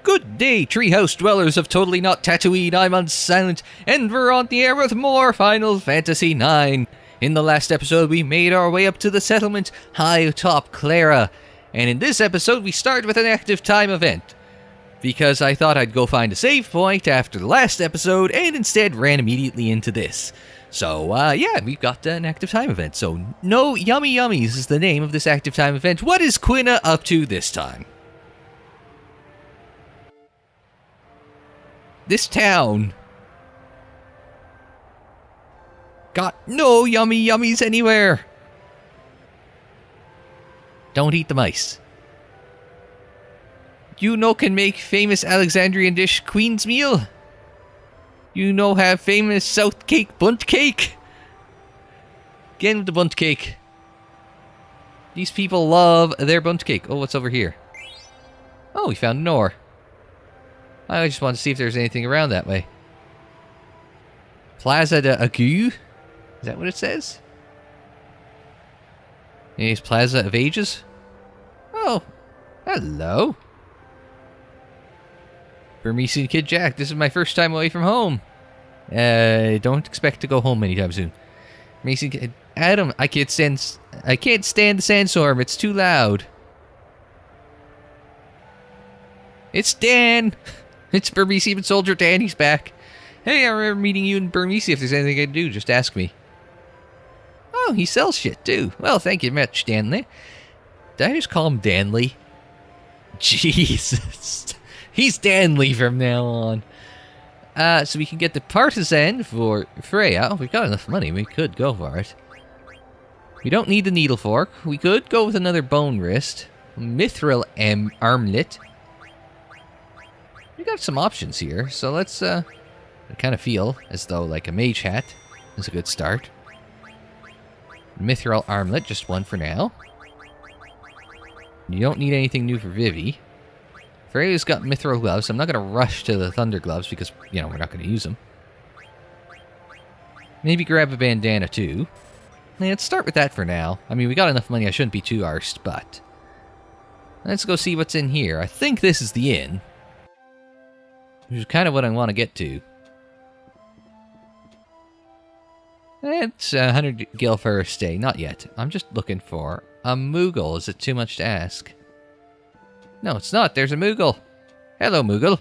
Good day, treehouse dwellers of Totally Not Tatooine. I'm Unsilent, and we're on the air with more Final Fantasy IX. In the last episode, we made our way up to the settlement high atop Cleyra, and in this episode, we start with an active time event. Because I thought I'd go find a save point after the last episode, and instead ran immediately into this. So, yeah, we've got an active time event. So, No Yummy Yummies is the name of this active time event. What is Quina up to this time? This town got no yummy yummies anywhere. Don't eat the mice. You know can make famous Alexandrian dish Queen's Meal. You know have famous South Cake Bunt Cake. Again with the Bunt Cake. These people love their Bunt Cake. Oh, what's over here? Oh, we found an ore. I just want to see if there's anything around that way. Plaza de Agu? Is that what it says? It's Plaza of Ages? Oh, hello. Burmesian Kid Jack, this is my first time away from home. Don't expect to go home anytime soon. Burmesian Kid Adam, I can't stand the sandstorm, it's too loud. It's Dan! It's Burmesian Soldier Dan, he's back. Hey, I remember meeting you in Burmese. If there's anything I can do, just ask me. Oh, he sells shit too. Well, thank you much, Danley. Did I just call him Danley? Jesus. He's Danley from now on. So we can get the partisan for Freya. Oh, we've got enough money. We could go for it. We don't need the needle fork. We could go with another bone wrist. Mithril armlet. We got some options here, so let's, I kind of feel as though, like, a mage hat is a good start. Mithril armlet, just one for now. You don't need anything new for Vivi. Freya's got mithril gloves. I'm not going to rush to the thunder gloves because, you know, we're not going to use them. Maybe grab a bandana, too. Let's start with that for now. I mean, we got enough money, I shouldn't be too arsed, but... let's go see what's in here. I think this is the inn. Which is kind of what I want to get to. It's 100 gil for a stay. Not yet. I'm just looking for a Moogle. Is it too much to ask? No, it's not. There's a Moogle. Hello, Moogle.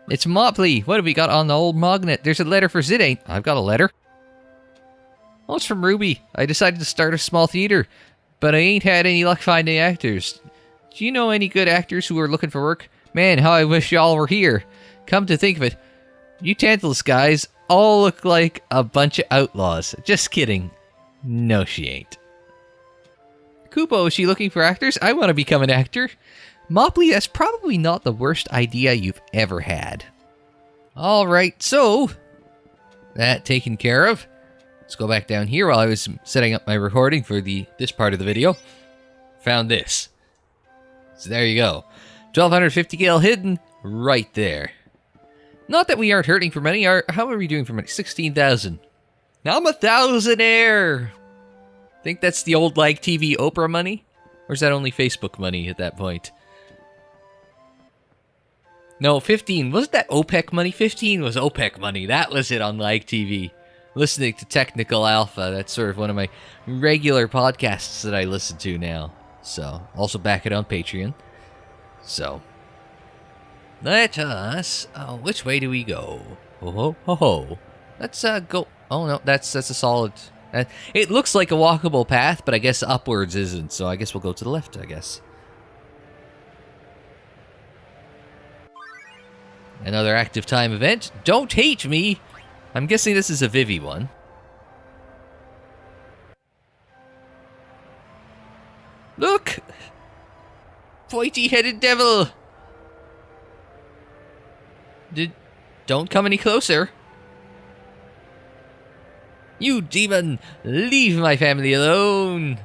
It's Mopley. What have we got on the old magnet? There's a letter for Zidane. I've got a letter. Oh, it's from Ruby. I decided to start a small theater, but I ain't had any luck finding actors. Do you know any good actors who are looking for work? Man, how I wish y'all were here. Come to think of it, you Tantalus guys all look like a bunch of outlaws. Just kidding. No, she ain't. Kupo, is she looking for actors? I want to become an actor. Mopley, that's probably not the worst idea you've ever had. Alright, so, that taken care of. Let's go back down here while I was setting up my recording for this part of the video. Found this. So there you go. 1250 gil hidden right there. Not that we aren't hurting for money. How are we doing for money? 16,000. Now I'm a thousandaire. Think that's the old like TV Oprah money? Or is that only Facebook money at that point? No, 15. Wasn't that OPEC money? 15 was OPEC money. That was it on like TV. Listening to Technical Alpha. That's sort of one of my regular podcasts that I listen to now. So, also back it on Patreon. So, let us... oh, which way do we go? Ho ho ho ho. Let's go... oh no, that's a solid... it looks like a walkable path, but I guess upwards isn't, so I guess we'll go to the left, I guess. Another active time event. Don't hate me! I'm guessing this is a Vivi one. Look! Pointy-headed devil! Don't come any closer. You demon! Leave my family alone!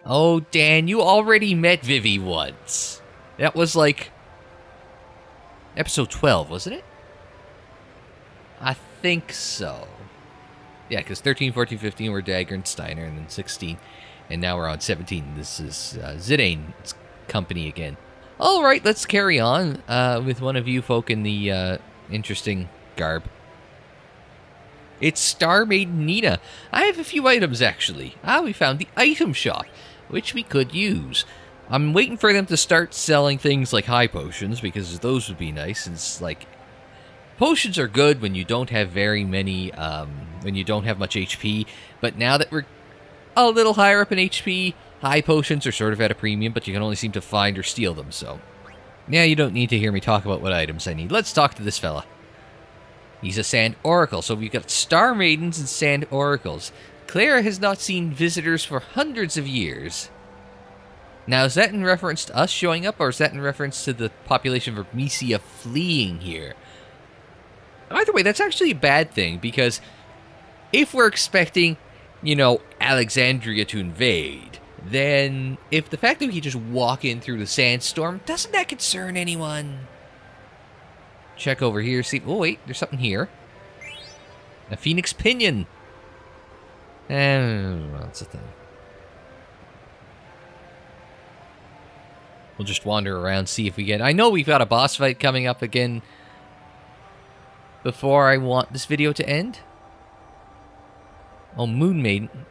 Oh, Dan, you already met Vivi once. That was like... episode 12, wasn't it? I think so. Yeah, because 13, 14, 15 were Dagger and Steiner, and then 16. And now we're on 17. This is Zidane's company again. Alright, let's carry on with one of you folk in the interesting garb. It's Star Maiden Nina. I have a few items, actually. We found the item shop, which we could use. I'm waiting for them to start selling things like high potions, because those would be nice. It's like, potions are good when you don't have very many, when you don't have much HP, but now that we're a little higher up in HP, high potions are sort of at a premium, but you can only seem to find or steal them, so... Yeah, you don't need to hear me talk about what items I need. Let's talk to this fella. He's a Sand Oracle, so we've got Star Maidens and Sand Oracles. Cleyra has not seen visitors for hundreds of years. Now, is that in reference to us showing up, or is that in reference to the population of Vermesia fleeing here? Either way, that's actually a bad thing, because if we're expecting, you know, Alexandria to invade, then if the fact that we can just walk in through the sandstorm, doesn't that concern anyone? Check over here, see... Oh, wait, there's something here. A Phoenix Pinion. Well, that's a thing. We'll just wander around, see if we get... I know we've got a boss fight coming up again before I want this video to end. Oh, Moon Maiden.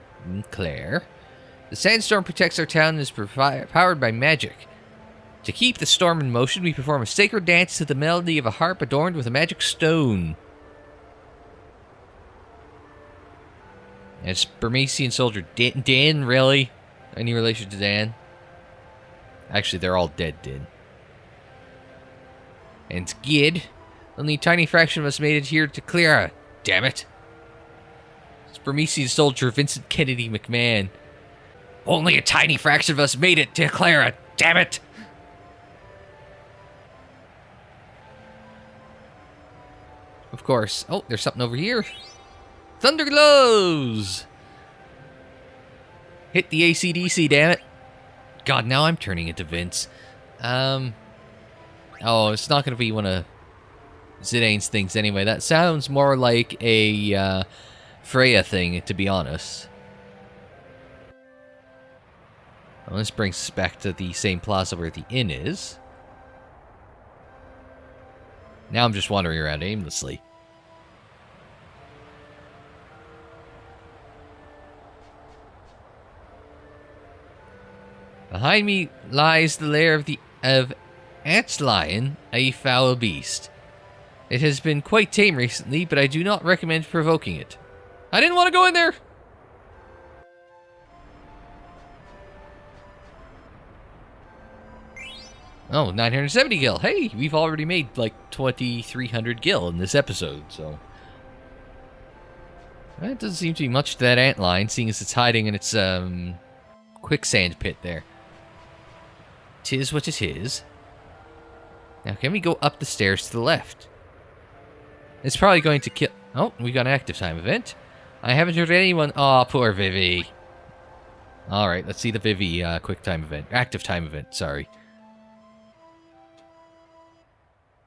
Claire. The sandstorm protects our town and is powered by magic. To keep the storm in motion, we perform a sacred dance to the melody of a harp adorned with a magic stone. It's Burmesian soldier Dan, really? Any relation to Dan? Actually, they're all dead, Din. And it's Gid. Only a tiny fraction of us made it here to Cleyra. Damn it. It's Burmesian soldier Vincent Kennedy McMahon. Only a tiny fraction of us made it to Cleyra. Damn it. Of course. Oh, there's something over here. Thunder glows! Hit the AC/DC, damn it. God, now I'm turning into Vince. Oh, it's not going to be one of Zidane's things anyway. That sounds more like a Freya thing, to be honest. Well, this brings us back to the same plaza where the inn is. Now I'm just wandering around aimlessly. Behind me lies the lair of Ants Lion, a foul beast. It has been quite tame recently, but I do not recommend provoking it. I didn't want to go in there! Oh, 970 gil. Hey, we've already made like 2,300 gil in this episode, so... That doesn't seem to be much to that ant line, seeing as it's hiding in its, quicksand pit there. 'Tis what it is. Now, can we go up the stairs to the left? It's probably going to kill... Oh, we got an active time event. I haven't heard anyone... Aw, poor Vivi. Alright, let's see the Vivi, quick time event. Active time event, sorry.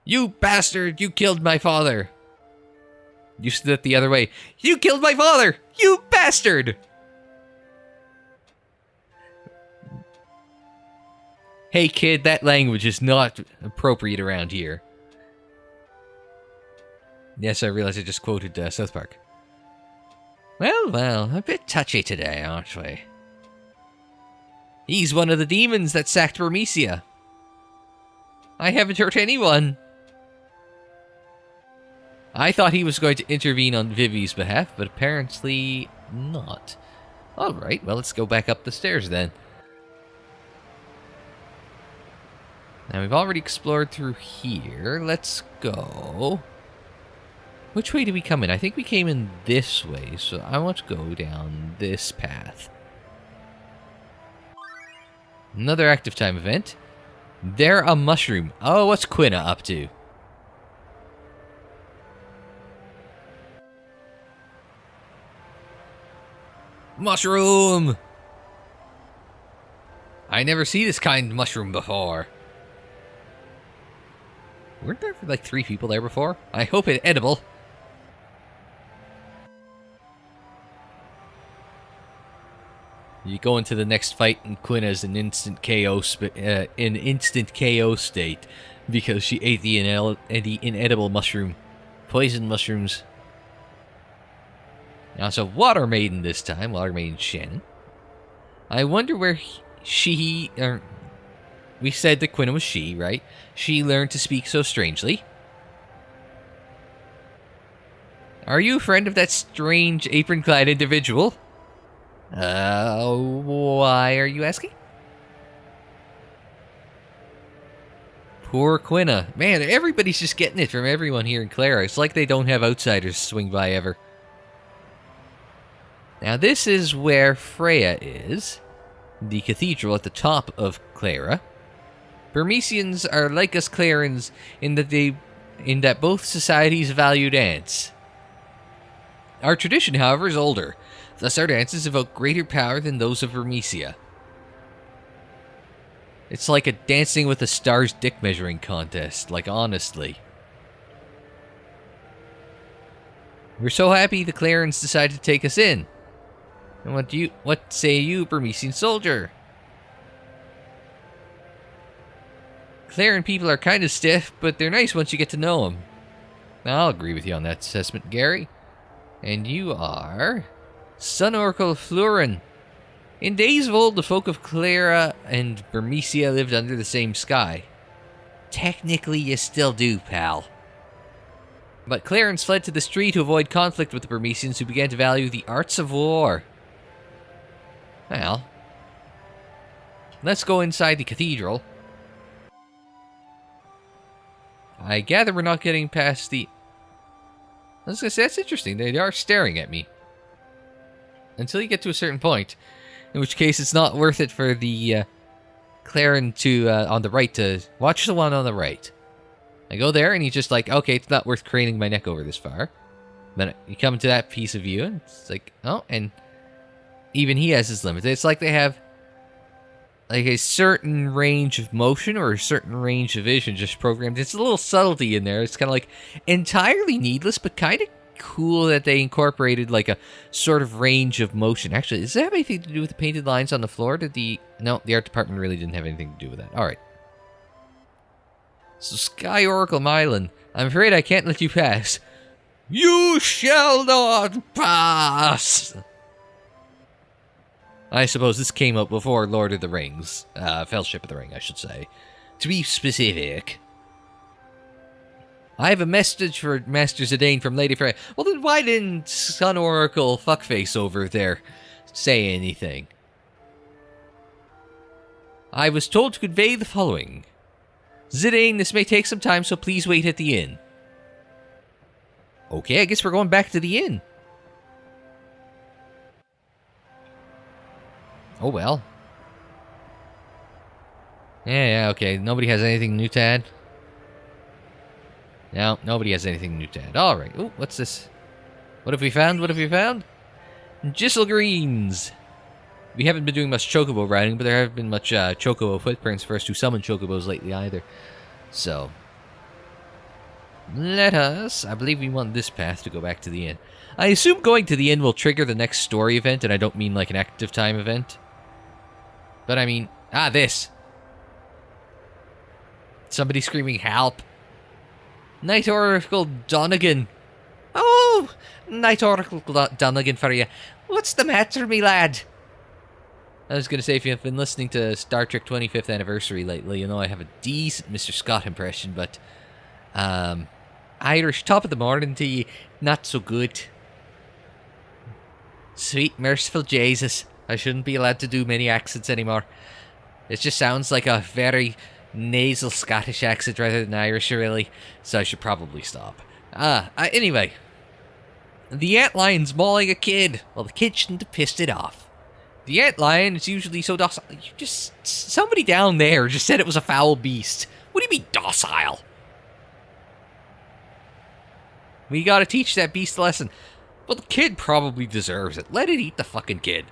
You bastard! You killed my father! You stood the other way. You killed my father! You bastard! Hey kid, that language is not appropriate around here. Yes, I realize I just quoted South Park. Well, a bit touchy today, aren't we? He's one of the demons that sacked Burmesia. I haven't hurt anyone. I thought he was going to intervene on Vivi's behalf, but apparently not. Alright, well, let's go back up the stairs then. Now, we've already explored through here. Let's go... Which way did we come in? I think we came in this way, so I want to go down this path. Another active time event. They're a mushroom. Oh, what's Quina up to? Mushroom! I never see this kind of mushroom before. Weren't there like 3 people there before? I hope it's edible. You go into the next fight and Quinn is in instant KO state because she ate the inedible mushroom. Poison mushrooms. Now, so Water Maiden this time. Water Maiden Shannon. I wonder where we said that Quinn was she, right? She learned to speak so strangely. Are you a friend of that strange apron-clad individual? Why are you asking? Poor Quinna. Man, everybody's just getting it from everyone here in Cleyra. It's like they don't have outsiders swing by ever. Now, this is where Freya is. The cathedral at the top of Cleyra. Burmesians are like us Cleyrans in that both societies value dance. Our tradition, however, is older. Thus, our dances evoke greater power than those of Burmesia. It's like a Dancing with the Stars dick measuring contest, like honestly. We're so happy the Cleyrans decided to take us in. And what say you, Burmesian soldier? Cleyran people are kind of stiff, but they're nice once you get to know them. I'll agree with you on that assessment, Gary. And you are Sun Oracle Flurin. In days of old, the folk of Cleyra and Burmesia lived under the same sky. Technically, you still do, pal. But Cleyrans fled to the street to avoid conflict with the Burmesians, who began to value the arts of war. Well, let's go inside the cathedral. I gather we're not getting past the... I was going to say, that's interesting. They are staring at me. Until you get to a certain point. In which case, it's not worth it for the Cleyran to, on the right to... Watch the one on the right. I go there, and he's just like, okay, it's not worth craning my neck over this far. Then you come to that piece of view, and it's like, oh, and even he has his limits. It's like they have like a certain range of motion or a certain range of vision just programmed. It's a little subtlety in there. It's kind of like entirely needless, but kind of cool that they incorporated like a sort of range of motion. Actually, does that have anything to do with the painted lines on the floor? No, the art department really didn't have anything to do with that. All right. So, Sky Oracle Mylan, I'm afraid I can't let you pass. You shall not pass! I suppose this came up before Lord of the Rings. Fellowship of the Ring, I should say. To be specific. I have a message for Master Zidane from Lady Freya. Well, then why didn't Sun Oracle Fuckface over there say anything? I was told to convey the following. Zidane, this may take some time, so please wait at the inn. Okay, I guess we're going back to the inn. Oh, well. Yeah, okay. Nobody has anything new to add? No, nobody has anything new to add. Alright. Ooh, what's this? What have we found? What have we found? Gissel Greens. We haven't been doing much chocobo riding, but there haven't been much chocobo footprints for us to summon chocobos lately either. So, let us... I believe we want this path to go back to the inn. I assume going to the inn will trigger the next story event, and I don't mean like an active time event. But I mean... this! Somebody screaming, help! Night Oracle Donegan! Oh! Night Oracle Donegan for you. What's the matter, me lad? I was going to say, if you've been listening to Star Trek 25th Anniversary lately, you know I have a decent Mr. Scott impression, but... Irish, top of the morning to you, not so good. Sweet, merciful Jesus. I shouldn't be allowed to do many accents anymore. It just sounds like a very nasal Scottish accent rather than Irish, really. So I should probably stop. Anyway. The antlion's mauling a kid. Well, the kid shouldn't have pissed it off. The antlion is usually so docile. Somebody down there just said it was a foul beast. What do you mean, docile? We gotta teach that beast a lesson. Well, the kid probably deserves it. Let it eat the fucking kid.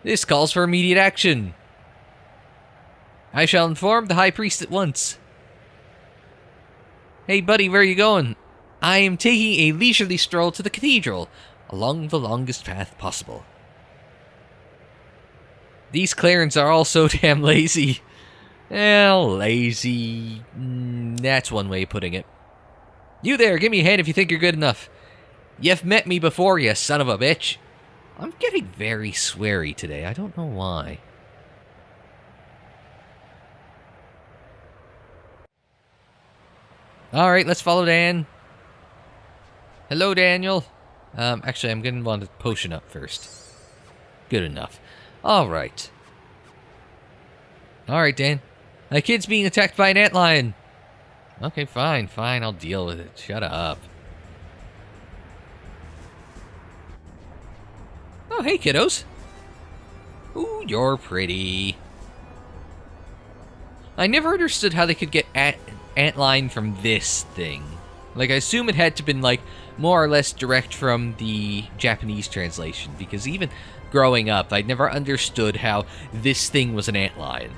This calls for immediate action. I shall inform the High Priest at once. Hey, buddy, where are you going? I am taking a leisurely stroll to the cathedral, along the longest path possible. These Cleyrans are all so damn lazy. Well, lazy. That's one way of putting it. You there, give me a hand if you think you're good enough. You've met me before, you son of a bitch. I'm getting very sweary today. I don't know why. Alright, let's follow Dan. Hello, Daniel. Actually, I'm going to want a potion up first. Good enough. Alright. Alright, Dan. My kid's being attacked by an antlion. Okay, fine, I'll deal with it. Shut up. Oh, hey, kiddos. Ooh, you're pretty. I never understood how they could get antlion from this thing. Like, I assume it had to have been, like, more or less direct from the Japanese translation, because even growing up, I'd never understood how this thing was an antlion.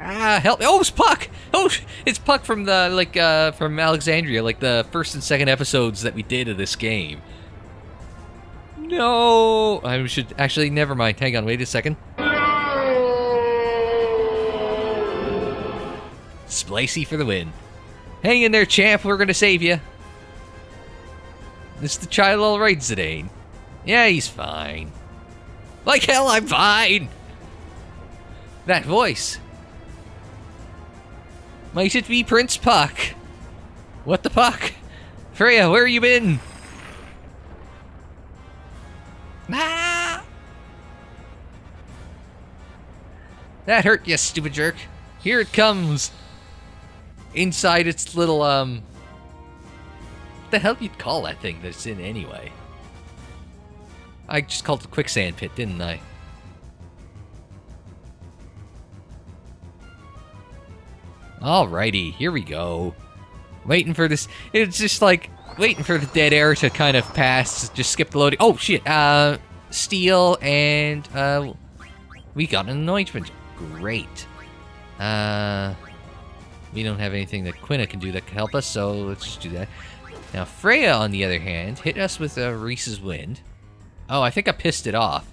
Ah, help me. Oh, it's Puck! Oh, it's Puck from the, like, from Alexandria, like the first and second episodes that we did of this game. No! I should, actually, never mind. Hang on, wait a second. Splicey for the win. Hang in there, champ. We're gonna save you. Is the child alright, Zidane? Yeah, he's fine. Like hell, I'm fine! That voice. Might it be Prince Puck? What the puck? Freya, where you been? Ah! That hurt, you stupid jerk. Here it comes. Inside its little, what the hell do you call that thing that's in anyway? I just called it a quicksand pit, didn't I? Alrighty, here we go. Waiting for this. It's just like waiting for the dead air to kind of pass. Just skip the loading. Oh shit! Steel and we got an anointment. Great. We don't have anything that Quina can do that can help us, so let's just do that. Now Freya, on the other hand, hit us with Reese's Wind. Oh, I think I pissed it off.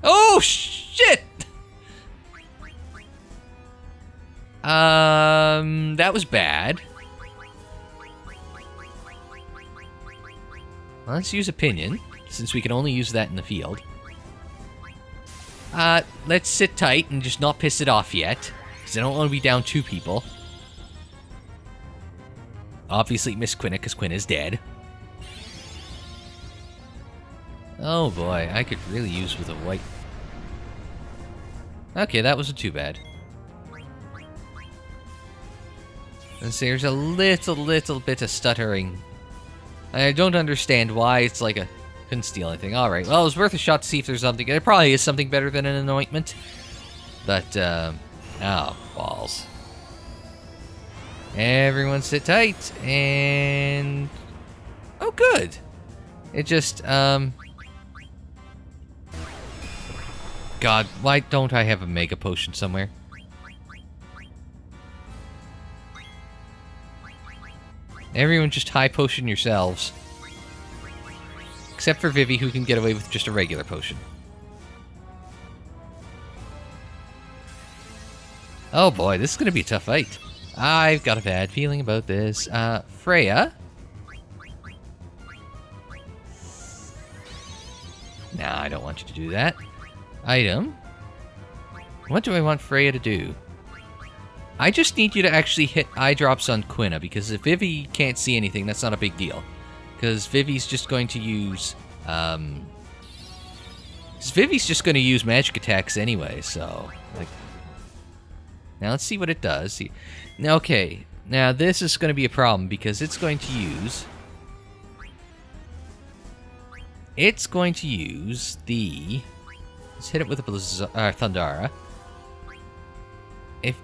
Oh shit! That was bad. Well, let's use Opinion, since we can only use that in the field. Let's sit tight and just not piss it off yet, because I don't want to be down 2 people. Obviously miss Quina, because Quina's dead. Oh boy, I could really use with a white... Okay, that wasn't too bad. And so there's a little bit of stuttering. I don't understand why it's like a... Couldn't steal anything. Alright, well, it was worth a shot to see if there's something... There probably is something better than an anointment. But, oh, balls. Everyone sit tight, and... Oh, good! It just, God, why don't I have a Mega Potion somewhere? Everyone just high potion yourselves. Except for Vivi, who can get away with just a regular potion. Oh boy, this is going to be a tough fight. I've got a bad feeling about this. Freya? Nah, I don't want you to do that. Item? What do I want Freya to do? I just need you to actually hit eye drops on Quina, because if Vivi can't see anything, that's not a big deal. Because Vivi's just going to use, magic attacks anyway, so, like... Now let's see what it does. Now, okay, now this is going to be a problem, because it's going to use... It's going to use the... Let's hit it with a Thundara. If...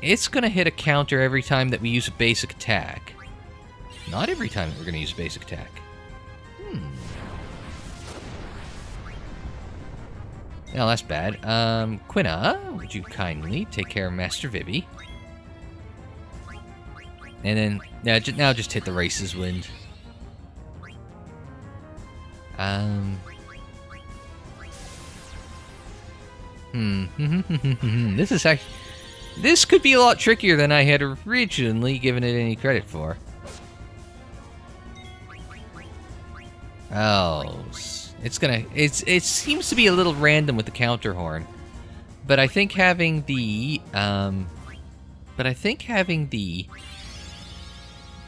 It's going to hit a counter every time that we use a basic attack. Not every time that we're going to use a basic attack. Now that's bad. Quina, would you kindly take care of Master Vivi? And then, now just hit the Race's Wind. This is actually... This could be a lot trickier than I had originally given it any credit for. Oh, it's gonna... It seems to be a little random with the counter horn. But I think having the...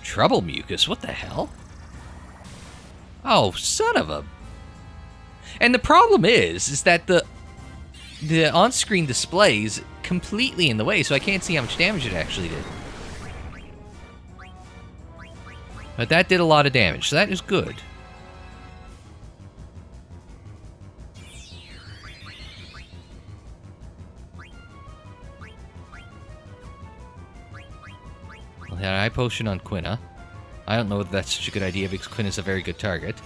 Trouble mucus, what the hell? Oh, son of a... And the problem is that the on-screen display is completely in the way, so I can't see how much damage it actually did. But that did a lot of damage, so that is good. Well, had an eye potion on Quina. I don't know whether that's such a good idea because Quina's a very good target.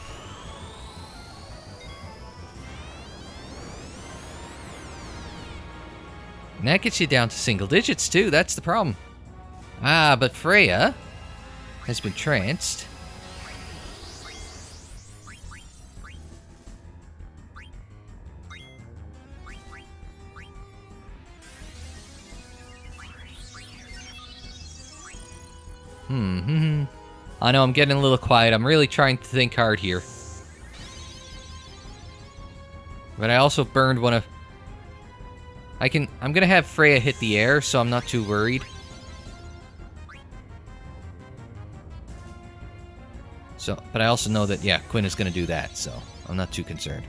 And that gets you down to single digits, too. That's the problem. Ah, but Freya has been tranced. I know I'm getting a little quiet. I'm really trying to think hard here. But I also burned one of... I'm gonna have Freya hit the air, so I'm not too worried. So, but I also know that, yeah, Quinn is gonna do that, so I'm not too concerned.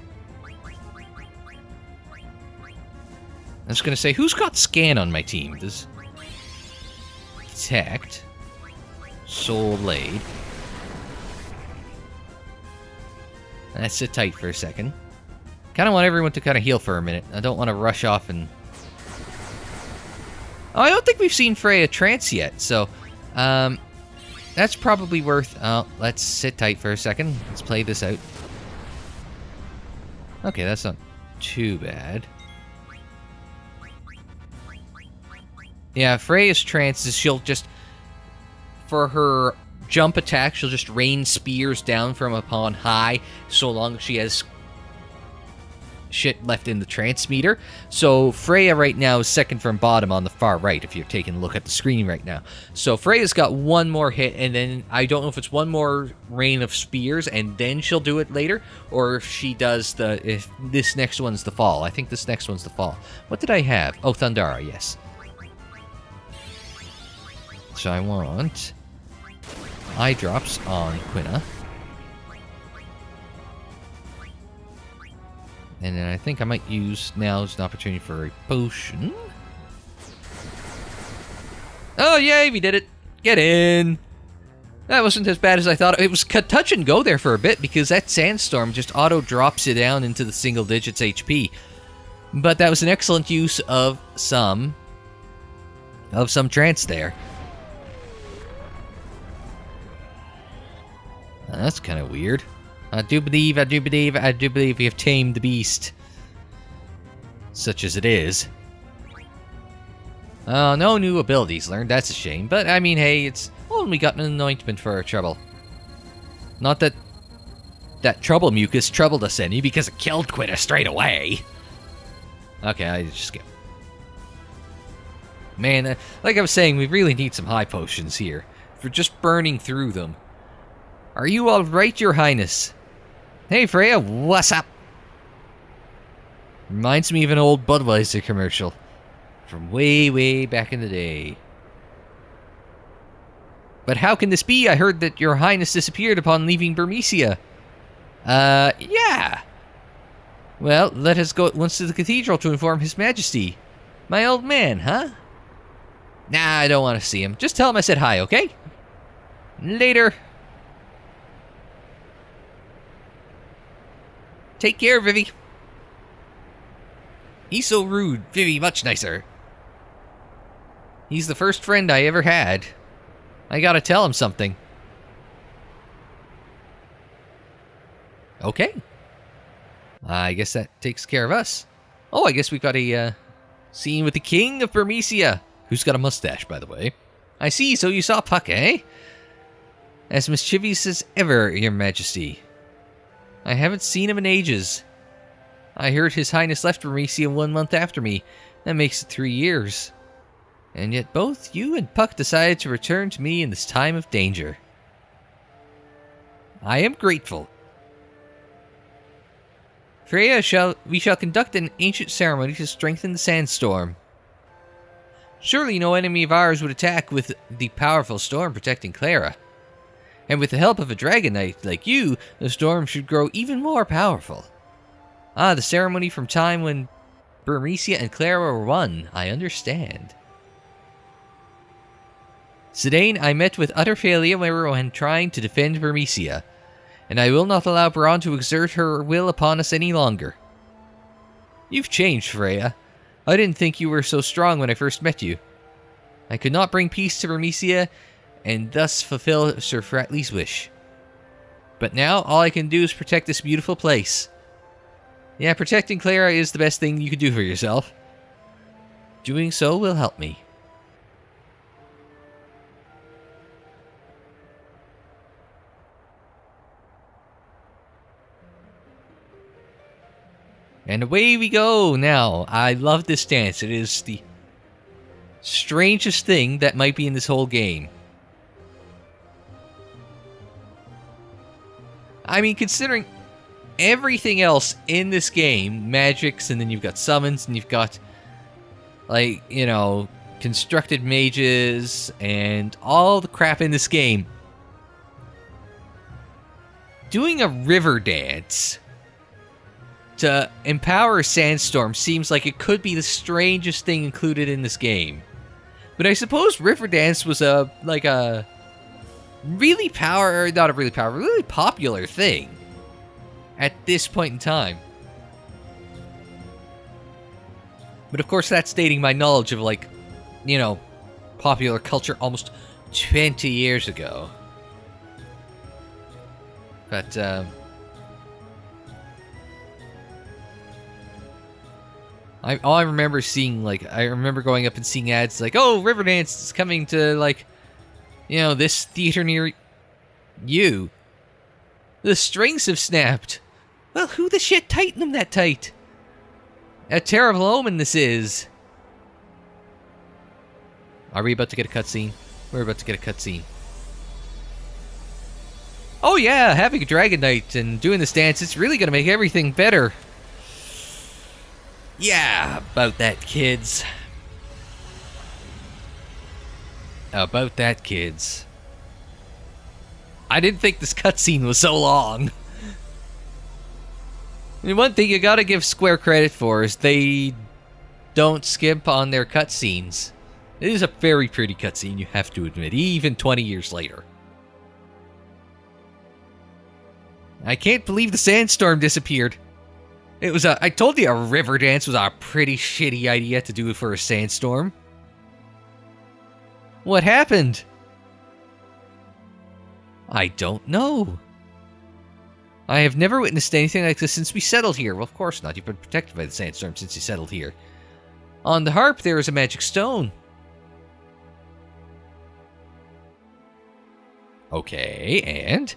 I'm just gonna say, who's got Scan on my team? Does... Detect. Soul Blade. Let's sit tight for a second. Kind of want everyone to kind of heal for a minute. I don't want to rush off and... Oh, I don't think we've seen Freya trance yet, so... that's probably worth... Oh, let's sit tight for a second. Let's play this out. Okay, that's not too bad. Yeah, Freya's trance is she'll just... For her jump attack, she'll just rain spears down from upon high, so long as she has shit left in the transmitter. So Freya right now is second from bottom on the far right, if you're taking a look at the screen right now. So Freya's got one more hit, and then I don't know if it's one more rain of spears, and then she'll do it later, or if she does if this next one's the fall. I think this next one's the fall. What did I have? Oh, Thundara, yes. So I want... Eye drops on Quina. And then I think I might use now as an opportunity for a potion. Oh, yay, we did it. Get in. That wasn't as bad as I thought. It was touch and go there for a bit because that sandstorm just auto drops you down into the single digits HP. But that was an excellent use of some trance there. That's kind of weird. I do believe we have tamed the beast. Such as it is. No new abilities learned, that's a shame. But, I mean, hey, it's... Oh, and we got an anointment for our trouble. Not that... That trouble mucus troubled us any, because it killed Quina straight away. Okay, I just skip. Man, like I was saying, we really need some high potions here. For just burning through them. Are you alright, Your Highness? Hey, Freya, what's up? Reminds me of an old Budweiser commercial. From way, way back in the day. But how can this be? I heard that Your Highness disappeared upon leaving Burmecia. Yeah. Well, let us go at once to the cathedral to inform His Majesty. My old man, huh? Nah, I don't want to see him. Just tell him I said hi, okay? Later. Take care, Vivi. He's so rude. Vivi, much nicer. He's the first friend I ever had. I gotta tell him something. Okay. I guess that takes care of us. Oh, I guess we've got a scene with the King of Burmecia, who's got a mustache, by the way. I see, so you saw Puck, eh? As mischievous as ever, Your Majesty. I haven't seen him in ages. I heard His Highness left Vermesia 1 month after me. That makes it 3 years. And yet both you and Puck decided to return to me in this time of danger. I am grateful. Freya, we shall conduct an ancient ceremony to strengthen the sandstorm. Surely no enemy of ours would attack with the powerful storm protecting Cleyra. And with the help of a dragon knight like you, the storm should grow even more powerful. Ah, the ceremony from time when Vermesia and Cleyra were one. I understand. Zidane, I met with utter failure when trying to defend Vermesia, and I will not allow Braun to exert her will upon us any longer. You've changed, Freya. I didn't think you were so strong when I first met you. I could not bring peace to Vermesia, and thus fulfill Sir Fratley's wish. But now, all I can do is protect this beautiful place. Yeah, protecting Cleyra is the best thing you could do for yourself. Doing so will help me. And away we go now. I love this dance. It is the strangest thing that might be in this whole game. I mean, considering everything else in this game, magics, and then you've got summons, and you've got, like, you know, constructed mages, and all the crap in this game. Doing a river dance to empower a sandstorm seems like it could be the strangest thing included in this game. But I suppose river dance was a really popular thing at this point in time. But of course that's dating my knowledge of, like, you know, popular culture almost 20 years ago. But all I remember seeing, like, I remember going up and seeing ads like, oh, Riverdance is coming to, like, you know, this theater near you. The strings have snapped. Well, who the shit tightened them that tight? A terrible omen this is. Are we about to get a cutscene? We're about to get a cutscene. Oh yeah, having a Dragon Knight and doing this dance, it's really gonna make everything better. Yeah, about that, kids. About that, kids. I didn't think this cutscene was so long. I mean, one thing you gotta give Square credit for is they don't skimp on their cutscenes. It is a very pretty cutscene, you have to admit, even 20 years later. I can't believe the sandstorm disappeared. It was I told you a river dance was a pretty shitty idea to do for a sandstorm. What happened? I don't know. I have never witnessed anything like this since we settled here. Well, of course not. You've been protected by the sandstorm since you settled here. On the harp, there is a magic stone. Okay, and?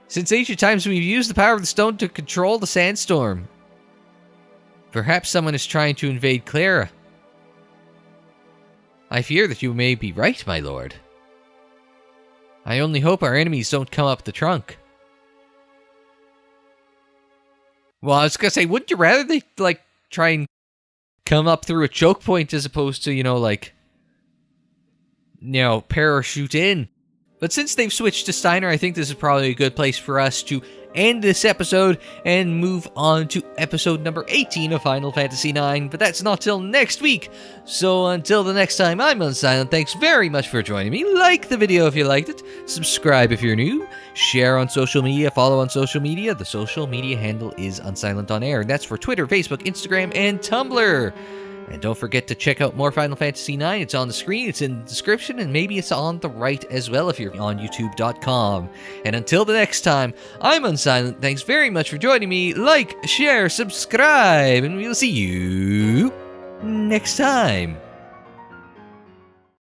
Since ancient times, we've used the power of the stone to control the sandstorm. Perhaps someone is trying to invade Cleyra. I fear that you may be right, my lord. I only hope our enemies don't come up the trunk. Well, I was gonna say, wouldn't you rather they, like, try and come up through a choke point as opposed to, you know, like, you know, parachute in? But since they've switched to Steiner, I think this is probably a good place for us to end this episode and move on to episode number 18 of Final Fantasy IX. But that's not till next week. So until the next time, I'm Unsilent. Thanks very much for joining me. Like the video if you liked it. Subscribe if you're new. Share on social media. Follow on social media. The social media handle is Unsilent on Air. And that's for Twitter, Facebook, Instagram, and Tumblr. And don't forget to check out more Final Fantasy IX. It's on the screen, it's in the description, and maybe it's on the right as well if you're on YouTube.com. And until the next time, I'm Unsilent. Thanks very much for joining me. Like, share, subscribe, and we'll see you next time.